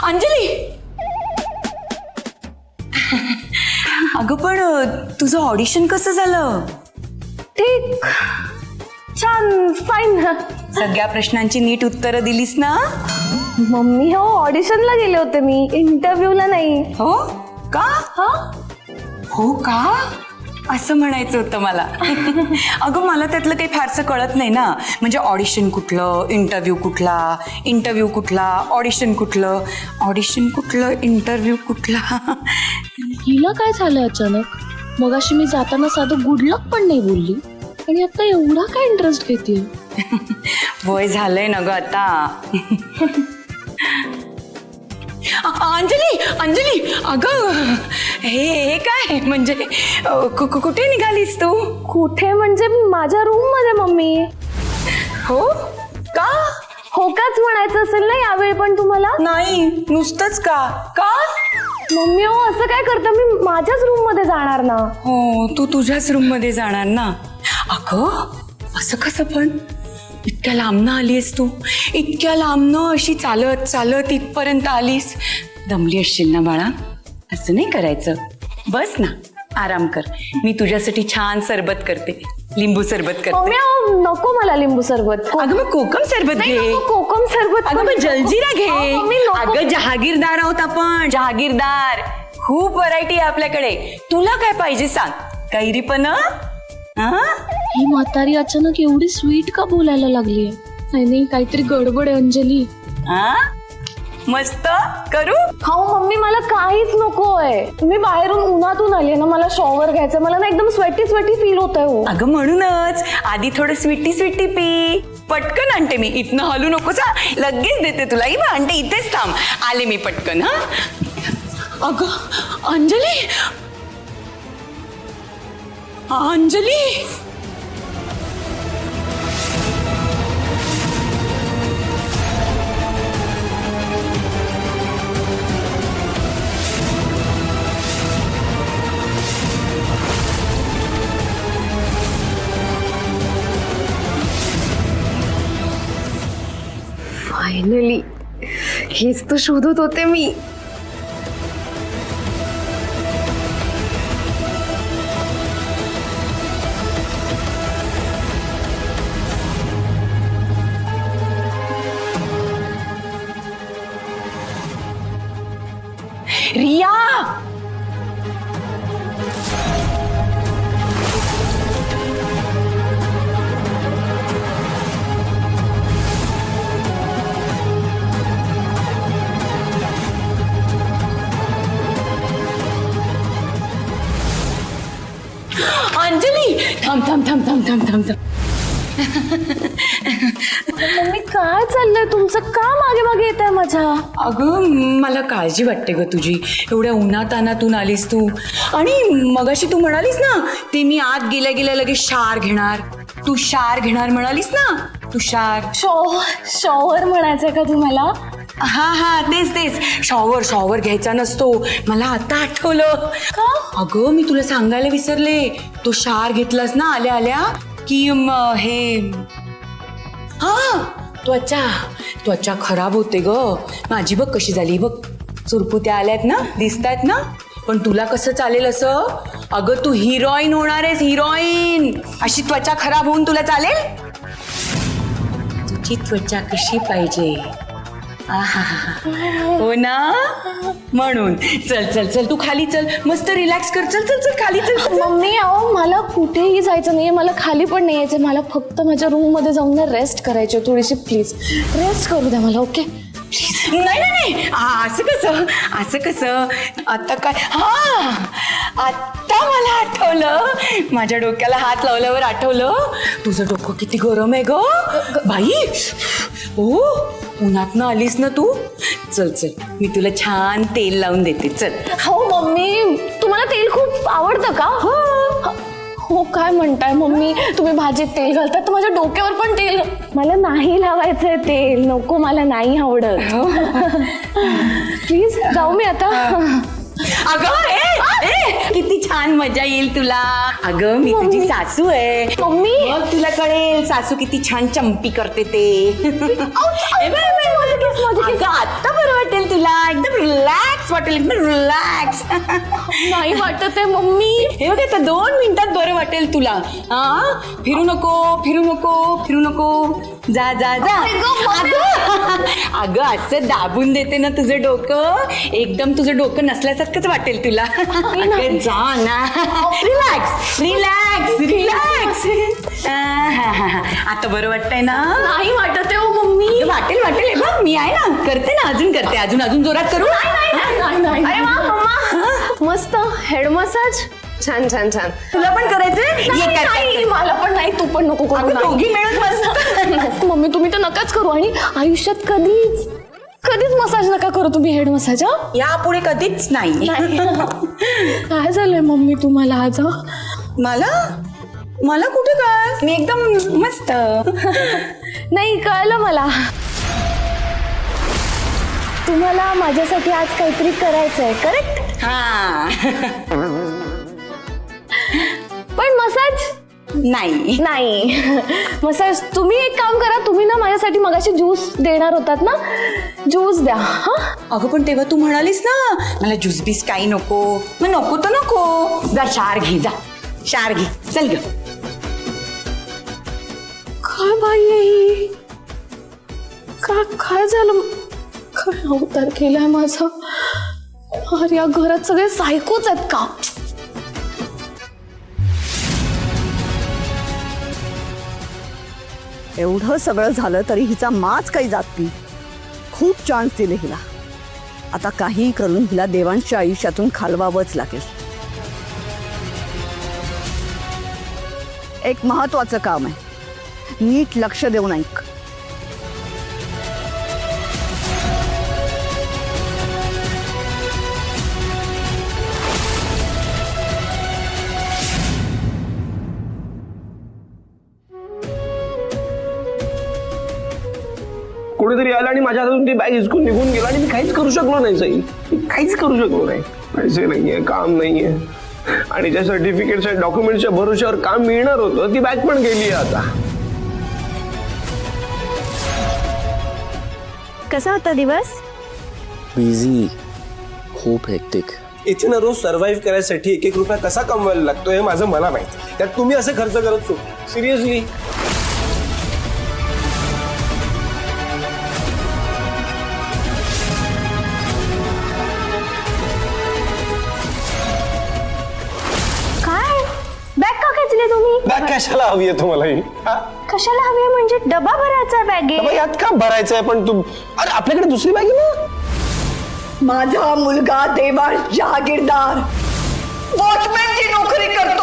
अंजली अगं पण तुझं ऑडिशन कसं झालं? ठीक, छान, फाईन. सगळ्या प्रश्नांची नीट उत्तरं दिलीस ना? मम्मी हो, ऑडिशनला गेले होते मी, इंटरव्ह्यूला नाही. हो का? हा, हो का असं म्हणायचं होतं मला. अगं मला त्यातलं काही फारसं कळत नाही ना. म्हणजे ऑडिशन कुठलं, इंटरव्ह्यू कुठला, इंटरव्ह्यू कुठला, ऑडिशन कुठलं, ऑडिशन कुठलं, इंटरव्ह्यू कुठला. हिला काय झालं अचानक? मगाशी मी जाताना साधं गुड लक पण नाही बोलली आणि आता एवढा काय इंटरेस्ट घेते. वय झालंय ना ग आता. अंजली अंजली अगं हे काय म्हणजे कुठे निघालीस तू? कुठे म्हणजे माझ्या रूम मध्ये मम्मी. हो का? हो काच म्हणायचं असेल ना यावेळी पण तुम्हाला? नाही नुसतंच का का? मम्मी हो, असं काय करता, मी माझ्याच रूम मध्ये जाणार ना. हो तू तुझ्याच रूम मध्ये जाणार ना. अगं असं कसं पण? इतक्या लांबनं आलीस तू, इतक्या लांबनं अशी चालत चालत इथपर्यंत आलीस. दमली असशील ना बाळा? असं नाही करायचं. बस ना, आराम कर. मी तुझ्यासाठी छान सरबत करते, लिंबू सरबत करते. मम्मी हो, नको मला लिंबू सरबत. अगं मग कोकम सरबत घे. कोकम सरबत. अगं मग जलजिरा घे. मम्मी नको. अगं जहागीरदार आहोत आपण, जहागीरदार. खूप व्हरायटी आहे आपल्याकडे. तुला काय पाहिजे सांग. कैरी पण ही म्हातारी अचानक एवढी स्वीट का बोलायला लागलीये? नाही काहीतरी गडबड आहे अंजली. मस्त करू. हो मम्मी, मला काहीच नकोय. मी बाहेरून उन्हातून आली ना, मला शॉवर घ्यायचं. मला ना एकदम स्वेटी स्वेटी फील होत आहे. हो अगं म्हणूनच आधी थोडं स्वीटी स्वीटी पी. पटकन आणते मी. इथनं हलू नकोस हा. लगेच देते तुला. आणते, इथेच थांब. आले मी पटकन. हा अगं अंजली अंजली फायनली, हेच तर शोधत होते मी. रिया अंजली थांब थांब थांब थांब थांब थांब थांब. मम्मी काय चाललंय तुमचं? का मागे मागे येत आहे माझ्या? अगं मला काळजी वाटते ग तुझी. एवढ्या उन्हातानातून आलीस तू. आणि मगाशी तू म्हणालीस ना, ते मी आत गेल्या गेल्या लगेच शार घेणार. तू शार घेणार म्हणालीस ना. तू शार शॉवर म्हणायचंय का तुम्हाला? हा तेच शॉवर शॉवर घ्यायचा नसतो. मला आता आठवलं. का? अगं मी तुला सांगायला विसरले. तो शार घेतलास ना आल्या आल्या की हे त्वचा खराब होते ग माझी. बघ कशी झाली बघ. चुरपुत्या आल्यात ना, दिसतायत ना. पण तुला कसं चालेल असं? अगं तू हिरोईन होणार आहेस, हिरोईन. अशी त्वचा खराब होऊन तुला चालेल? तुझी त्वचा कशी पाहिजे? हो ना. म्हणून चल चल चल तू खाली चल. मस्त रिलॅक्स कर. चल चल चल खाली चल. मम्मी अहो, मला कुठेही जायचं नाहीये. मला खाली पण नाही यायचं. मला फक्त माझ्या रूम मध्ये जाऊन ना रेस्ट करायची थोडीशी. प्लीज रेस्ट करू द्या मला. ओके? नाही असं कसं आता काय? आता मला आठवलं. माझ्या डोक्याला हात लावल्यावर आठवलं. तुझं डोकं किती गरम आहे ग बाई. हो उन्हातनं आलीस ना तू. चल चल मी तुला छान तेल लावून देते. चल. हो मम्मी, तुम्हाला तेल खूप आवडतं का? हो काय म्हणताय मम्मी? तुम्ही भाजीत तेल घालतात तर माझ्या डोक्यावर पण तेल. मला नाही लावायचंय तेल. नको, मला नाही आवडत. प्लीज जाऊ मी आता. अगं किती छान मजा येईल तुला. अगं मी तुझी सासू आहे मम्मी. मग तुला कळेल सासू किती छान चंपी करते ते. अगं आता बरं वाटेल तुला. एकदम वाटेल, रिलॅक्स. नाही वाटत आहे मम्मी. हे बघ आता 2 मिनिटात बरं वाटेल तुला. हा, फिरू नको फिरू नको फिरू नको, जा जा जा. अगं असं दाबून देते ना तुझं डोकं, एकदम तुझं डोकं नसल्यासारखंच वाटेल तुला. अगं जा ना, रिलॅक्स रिलॅक्स रिलॅक्स. आता बरं वाटतंय ना? नाही वाटत आहे हो मम्मी. वाटेल वाटेल, हे बघ मी आहे ना, करते ना, अजून करते, अजून अजून जोरात करू. अरे वा मम्मा, मस्त हेड मसाज. छान छान छान. तुला पण करायचंय? ये कर, नाही, मला पण नाही, तू पण नको करू. अगं, दोघी मिळून मस्त. नको मम्मी, तुम्ही तर नकाच करू. आणि आयुष्यात कधीच कधीच मसाज नका करू तुम्ही, हेड मसाज. यापुढे कधीच नाही. काय झालंय मम्मी तुम्हाला आज? मला मला कुठे काय, मी एकदम मस्त. नाही कळलं मला, तुम्हाला माझ्यासाठी आज काहीतरी करायचंय, करेक्ट? हा. पण मसाज नाही नाही. मसाज तुम्ही एक काम करा, तुम्ही ना माझ्यासाठी मगाशी ज्यूस देणार होतात ना, ज्यूस द्या. हा अगं पण तेव्हा तू म्हणालीस ना मला ज्यूस बीस काही नको, मग नको तर नको. जा शार घे, जा शार घे, चल ग. काय बाई आहे ही? काय झालं? काय अवतार केलाय माझा? अरे या घरात सगळे सायकोच आहेत का? एवढं सगळं झालं तरी हिचा माच काही जात नाही. खूप चान्स दिले हिला. आता काही करून हिला देवांच्या आयुष्यातून खालवावंच लागेल. एक महत्वाचं काम आहे, नीट लक्ष देऊन ऐक. कोणीतरी आलं आणि माझ्या हातातून ती बॅग हिसकून निघून गेला आणि मी काहीच करू शकलो नाही साई. मी काहीच करू शकलो नाही. पैसे नाहीये, काम नाहीये आणि ज्या सर्टिफिकेट्स आणि डॉक्युमेंटच्या भरोश्यावर काम मिळणार होतं ती बॅग पण गेली आता. कसा होता दिवस? बिझी, खूप हेक्टिक. इथे ना रोज सर्व्हाइव्ह करायसाठी 1-1 रुपया कसा कमवायला लागतो हे माझं मला माहिती. त्यात तुम्ही असे खर्च करत होतो सिरियसली. काय बॅग का खेचली तुम्ही? बॅग कशाला हवी आहे तुम्हाला ही? कशाला हवी म्हणजे डबा भरायचा बॅगे. बाबा, यात का भरायचं आहे पण तू? अरे आपल्याकडे दुसरी बॅग आहे ना. माझा मुलगा देवांश जहागीरदार वॉचमॅनची नोकरी करतो.